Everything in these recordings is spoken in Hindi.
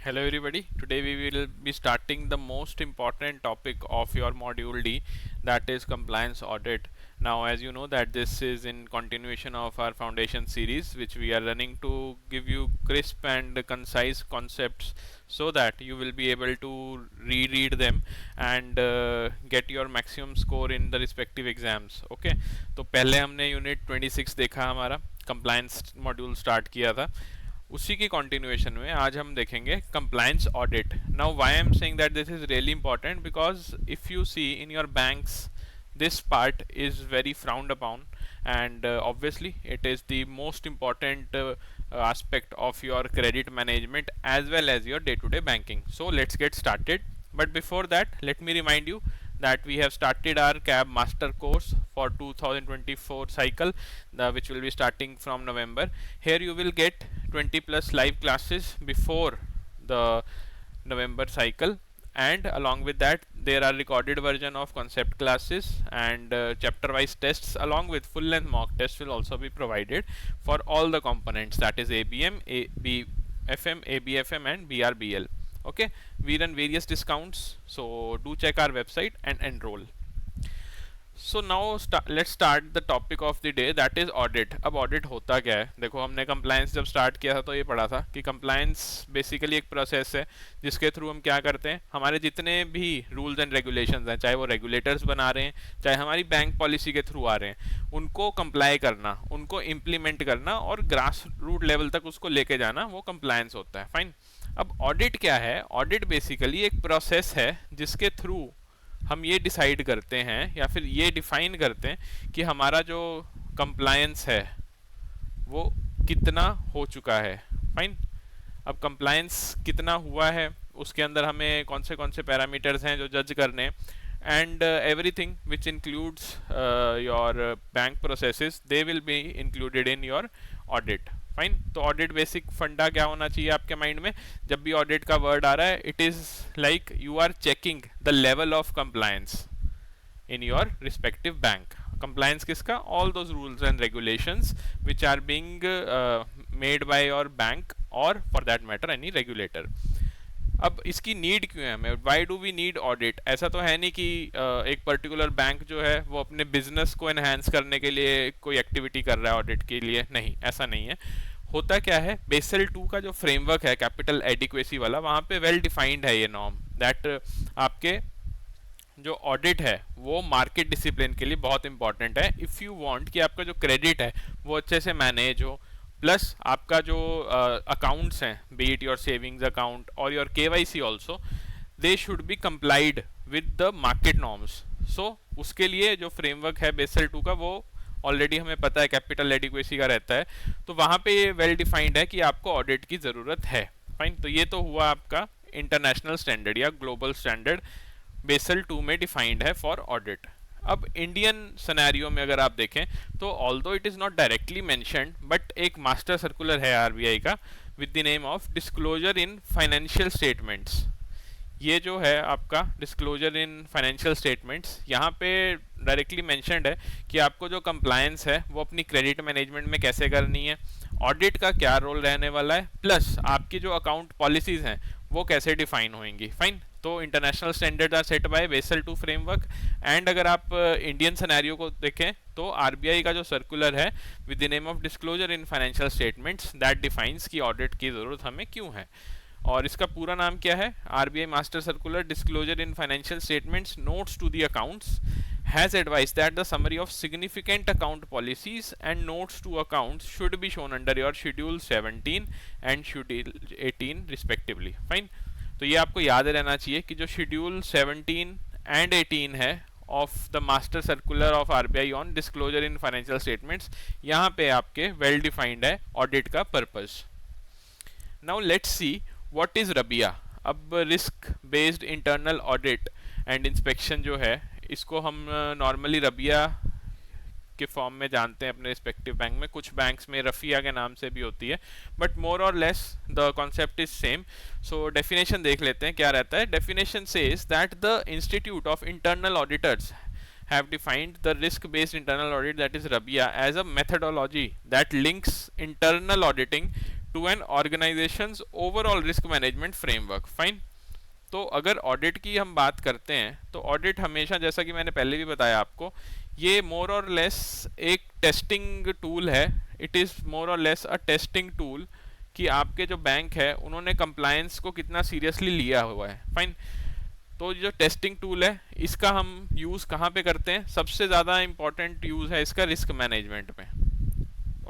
Hello everybody. Today we will be starting the most important topic of your module D, that is compliance audit. Now as you know that this is in continuation of our foundation series which we are running to give you crisp and concise concepts so that you will be able to reread them and get your maximum score in the respective exams. Okay, तो पहले हमने यूनिट 26 देखा, हमारा compliance मॉड्यूल स्टार्ट किया था. उसी की कंटिन्यूएशन में आज हम देखेंगे compliance audit. Now why I am saying that this is really important because if you see in your banks this part is very frowned upon, and obviously it is the most important aspect of your credit management as well as your day-to-day banking. So let's get started, but before that let me remind you that we have started our CAB master course for 2024 cycle, which will be starting from November. Here you will get 20 plus live classes before the November cycle, and along with that there are recorded version of concept classes and chapter wise tests along with full length mock tests will also be provided for all the components, that is ABM, ABFM, ABFM and BRBL. Okay, we run various discounts, so do check our website and enroll. So now let's start the topic of the day, that is audit. अब ऑडिट होता क्या है? देखो, हमने कंप्लायंस जब स्टार्ट किया था तो ये पढ़ा था कि कंप्लायंस बेसिकली एक प्रोसेस है जिसके थ्रू हम क्या करते हैं, हमारे जितने भी रूल्स एंड रेगुलेशंस हैं, चाहे वो रेगुलेटर्स बना रहे हैं चाहे हमारी बैंक पॉलिसी के थ्रू आ रहे हैं, उनको कंप्लाई करना, उनको इम्प्लीमेंट करना और ग्रास रूट लेवल तक उसको लेके जाना, वो कंप्लायंस होता है. फाइन. अब ऑडिट क्या है? ऑडिट बेसिकली एक प्रोसेस है जिसके थ्रू हम ये डिसाइड करते हैं या फिर ये डिफाइन करते हैं कि हमारा जो कंप्लायंस है वो कितना हो चुका है. फाइन. अब कंप्लायंस कितना हुआ है उसके अंदर हमें कौन से पैरामीटर्स हैं जो जज करने हैं, and everything which includes your bank processes they will be included in your audit. Fine. तो ऑडिट बेसिक फंडा क्या होना चाहिए आपके माइंड में? जब भी ऑडिट का वर्ड आ रहा है, it is like you are checking the level of compliance in your respective bank. Compliance किसका? All those rules and regulations which are being made by your bank or for that matter any regulator. अब इसकी नीड क्यों है हमें? Why do we need audit? ऐसा तो है नहीं कि एक पर्टिकुलर बैंक जो है वो अपने बिजनेस को एनहांस करने के लिए कोई एक्टिविटी कर रहा है ऑडिट के लिए. नहीं, ऐसा नहीं है. होता क्या है, बेसल 2 का जो फ्रेमवर्क है कैपिटल एडिक्वेसी वाला, वहाँ पे वेल डिफाइंड है ये नॉर्म दैट आपके जो ऑडिट है वो मार्केट डिसिप्लिन के लिए बहुत इंपॉर्टेंट है. इफ़ यू वांट कि आपका जो क्रेडिट है वो अच्छे से मैनेज हो, प्लस आपका जो अकाउंट्स हैं, be it your savings account or your KYC also, they should be complied with the market norms. So उसके लिए जो फ्रेमवर्क है बेसल 2 का, वो ऑलरेडी हमें पता है कैपिटल एडिक्वेसी का रहता है, तो वहाँ पे ये वेल डिफाइंड है कि आपको ऑडिट की ज़रूरत है. फाइन. तो ये तो हुआ आपका इंटरनेशनल स्टैंडर्ड या ग्लोबल स्टैंडर्ड बेसल 2 में डिफाइंड है फॉर ऑडिट. अब इंडियन सिनेरियो में अगर आप देखें तो although it is not directly mentioned, but एक मास्टर सर्कुलर है RBI का with the name of disclosure in financial statements. ये जो है आपका डिस्क्लोजर इन फाइनेंशियल स्टेटमेंट्स, यहाँ पे डायरेक्टली मेंशन्ड है कि आपको जो कंप्लायंस है वो अपनी क्रेडिट मैनेजमेंट में कैसे करनी है, ऑडिट का क्या रोल रहने वाला है, प्लस आपकी जो अकाउंट पॉलिसीज़ हैं वो कैसे डिफाइन होंगी. फाइन. तो international standard are set by Basel 2 framework. And अगर आप इंडियन सिनेरियो को देखें तो RBI का जो सर्कुलर है with the name of disclosure in financial statements, that defines की ऑडिट की ज़रूरत हमें क्यों है. और इसका पूरा नाम क्या है? RBI master circular disclosure in financial statements notes to the accounts has advised that the summary of significant account policies and notes to accounts should be shown under your schedule 17 and schedule 18 respectively. Fine. तो ये आपको याद रहना चाहिए कि जो शेड्यूल 17 एंड 18 है of the master circular of RBI on disclosure in financial statements, यहाँ पे आपके वेल डिफाइंड है ऑडिट का purpose. Now let's see what is RBIA. अब risk based internal audit and inspection जो है, इसको हम नॉर्मली रबिया के फॉर्म में जानते हैं अपने रिस्पेक्टिव बैंक में. कुछ बैंक्स में रफिया के नाम से भी होती है, बट मोर और less the concept is same. So definition देख लेते हैं क्या रहता है. Definition says that the institute of internal auditors have defined the risk-based internal audit, that is RABIA, as a methodology that links internal auditing to an organisation's overall risk management framework. Fine. तो अगर ऑडिट की हम बात करते हैं तो ऑडिट हमेशा, जैसा कि मैंने पहले भी बताया आपको, ये मोर और लेस एक टेस्टिंग टूल है। इट इज़ मोर और लेस अ टेस्टिंग टूल कि आपके जो बैंक है उन्होंने कंप्लायंस को कितना सीरियसली लिया हुआ है। फाइन। तो जो टेस्टिंग टूल है इसका हम यूज़ कहाँ पे करते हैं? सबसे ज़्यादा इंपॉर्टेंट यूज़ है इसका रिस्क मैनेजमेंट में।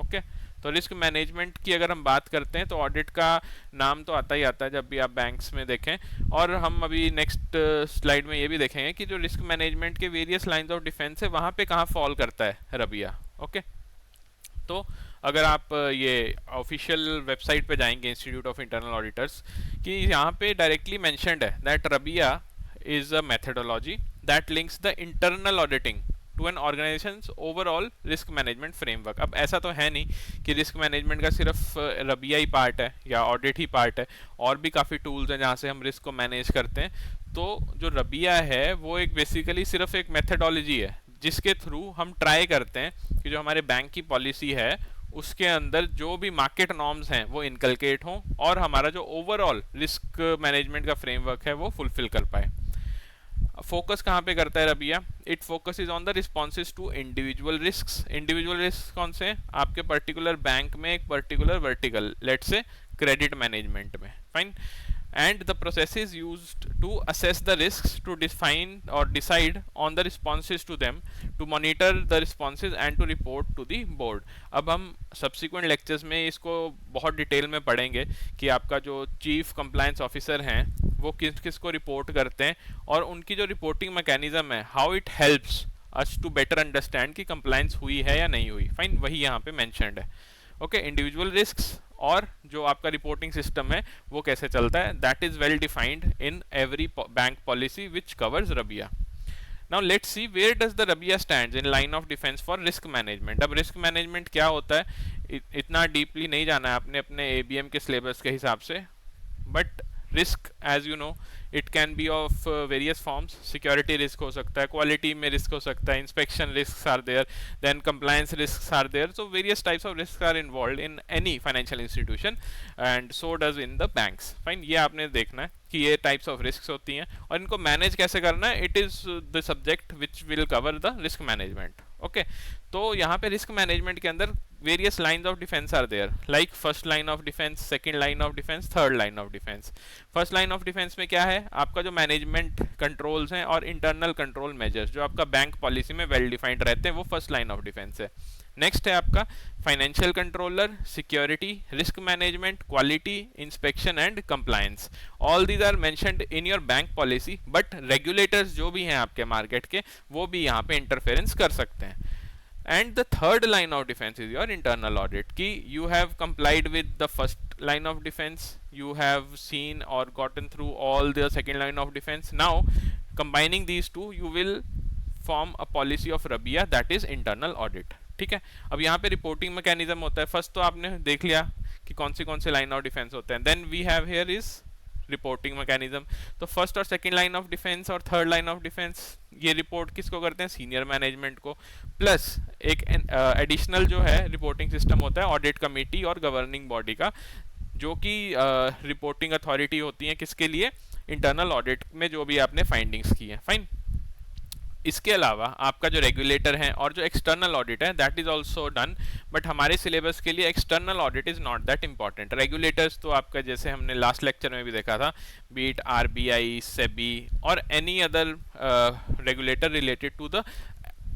ओके। तो रिस्क मैनेजमेंट की अगर हम बात करते हैं तो ऑडिट का नाम तो आता ही आता है जब भी आप बैंक्स में देखें। और हम अभी नेक्स्ट स्लाइड में ये भी देखेंगे कि जो रिस्क मैनेजमेंट के वेरियस लाइंस ऑफ डिफेंस है वहाँ पे कहाँ फॉल करता है रबिया। ओके। तो अगर आप ये ऑफिशियल वेबसाइट पे जाएंगे इंस्टीट्यूट ऑफ इंटरनल ऑडिटर्स कि यहाँ पे डायरेक्टली मेंशन्ड है that RBIA is a methodology that links the internal auditing to an organisation's overall risk management framework. अब ऐसा तो है नहीं कि रिस्क मैनेजमेंट का सिर्फ रबिया ही पार्ट है या ऑडिट ही पार्ट है, और भी काफ़ी टूल्स हैं जहाँ से हम रिस्क को मैनेज करते हैं। तो जो रबिया है वो एक बेसिकली सिर्फ एक मेथडोलॉजी है जिसके थ्रू हम ट्राई करते हैं कि जो हमारे बैंक की पॉलिसी है उसके अंदर जो भी मार्केट नॉर्म्स हैं वो इनकलकेट हों और हमारा जो ओवरऑल रिस्क मैनेजमेंट का फ्रेमवर्क है वो फुलफिल कर पाए। फोकस कहाँ पे करता है RBIA? It focus is on the responses to individual risk. Individual risk कौन से हैं? आपके पर्टिकुलर बैंक में एक particular vertical, let's say credit management में। Fine. and the process is used to assess the risks, to define or decide on the responses to them, to monitor the responses and to report to the board। अब हम subsequent lectures में इसको बहुत डिटेल में पढ़ेंगे कि आपका जो चीफ कंप्लायंस ऑफिसर हैं वो किस किस को रिपोर्ट करते हैं और उनकी जो रिपोर्टिंग मैकेनिज्म है, how it helps us to better understand कि कंप्लायंस हुई है या नहीं हुई। फाइन। वही यहाँ पे मैंशनड है। ओके। इंडिविजुअल रिस्क्स और जो आपका रिपोर्टिंग सिस्टम है वो कैसे चलता है, that is well defined in every bank policy which covers RBIA. Now let's see where does the RBIA stands in line of defence for risk management. अब रिस्क मैनेजमेंट क्या होता है इतना डीपली नहीं जाना है आपने अपने एबीएम के सिलेबस के हिसाब से, but risk as you know it can be of various forms. Security risk हो सकता है, क्वालिटी में रिस्क हो सकता है, inspection risk are there, then compliance risk are there. So various types of risk are involve in any financial institution and so does in the banks. Fine. ये आपने देखना है कि ये टाइप्स ऑफ रिस्क होती हैं और इनको मैनेज कैसे करना है। It is the subject which will cover the risk management. Okay. तो यहाँ पे रिस्क मैनेजमेंट के अंदर various lines of defense are there, like first line of defense, second line of defense, third line of defense। first line of defense में क्या है? आपका जो मैनेजमेंट कंट्रोल्स हैं और इंटरनल कंट्रोल मेजर्स जो आपका बैंक पॉलिसी में वेल डिफाइंड रहते हैं वो फर्स्ट लाइन ऑफ डिफेंस है। नेक्स्ट है आपका financial controller, security, risk management, quality, inspection and compliance. All these are mentioned in your bank policy, but regulators जो भी हैं आपके मार्केट के वो भी यहाँ पे इंटरफेरेंस कर सकते हैं। And the third line of defense is your internal audit कि you have complied with the first line of defense, you have seen or gotten through all the second line of defense. Now combining these two you will form a policy of Rabia that is internal audit। ठीक है। अब यहाँ पे रिपोर्टिंग मैकेनिज्म होता है। फर्स्ट तो आपने देख लिया कि कौन से लाइन ऑफ डिफेंस होते हैं, then we have here is reporting mechanism. तो फर्स्ट और सेकंड लाइन ऑफ डिफेंस और थर्ड लाइन ऑफ डिफेंस ये रिपोर्ट किसको करते हैं? सीनियर मैनेजमेंट को। प्लस एक एडिशनल जो है रिपोर्टिंग सिस्टम होता है ऑडिट कमेटी और गवर्निंग बॉडी का, जो कि रिपोर्टिंग अथॉरिटी होती है किसके लिए? इंटरनल ऑडिट में जो भी आपने फाइंडिंग्स की है। फाइन। इसके अलावा आपका जो रेगुलेटर है और जो एक्सटर्नल ऑडिट है that is also done, but हमारे सिलेबस के लिए external audit is not that important. Regulators तो आपका जैसे हमने लास्ट लेक्चर में भी देखा था, बीट आरबीआई, सेबी और any other regulator related to the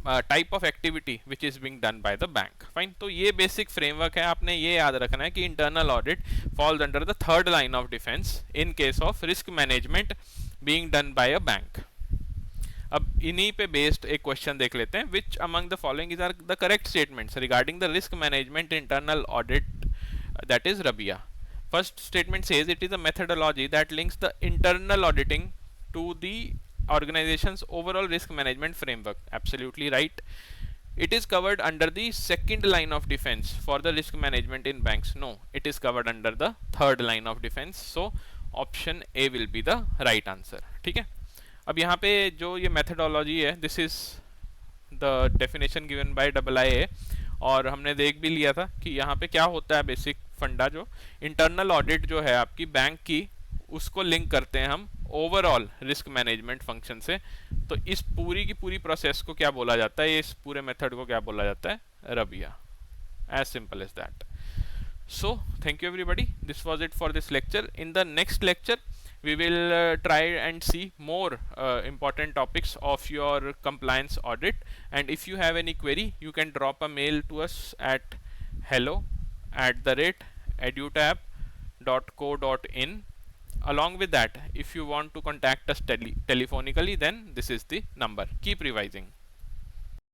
type of activity which is being done by the bank. Fine. तो ये बेसिक फ्रेमवर्क है, आपने ये याद रखना है कि internal audit falls under the third line of defence in case of risk management being done by a bank. अब इन्हीं पे बेस्ड एक क्वेश्चन देख लेते हैं, which among the following is are the correct statements regarding the risk management internal audit that is Rabia. First statement says it is a methodology that links the internal auditing to the organization's overall risk management framework। Absolutely right। It is covered under the second line of defense for the risk management in banks। No, it is covered under the third line of defense। So option A will be the right answer। ठीक है। अब यहाँ पे जो ये methodology है, this is the definition given by IIA और हमने देख भी लिया था कि यहाँ पे क्या होता है बेसिक फंडा जो इंटरनल ऑडिट जो है आपकी बैंक की, उसको लिंक करते हैं हम ओवरऑल रिस्क मैनेजमेंट फंक्शन से। तो इस पूरी की पूरी प्रोसेस को क्या बोला जाता है, इस पूरे मेथड को क्या बोला जाता है, Rabia. As simple as that. So thank you everybody, this was it for this lecture. In the next lecture we will try and see more important topics of your compliance audit, and if you have any query you can drop a mail to us at hello@edutab.co.in. Along with that, if you want to contact us telephonically, then this is the number. Keep revising.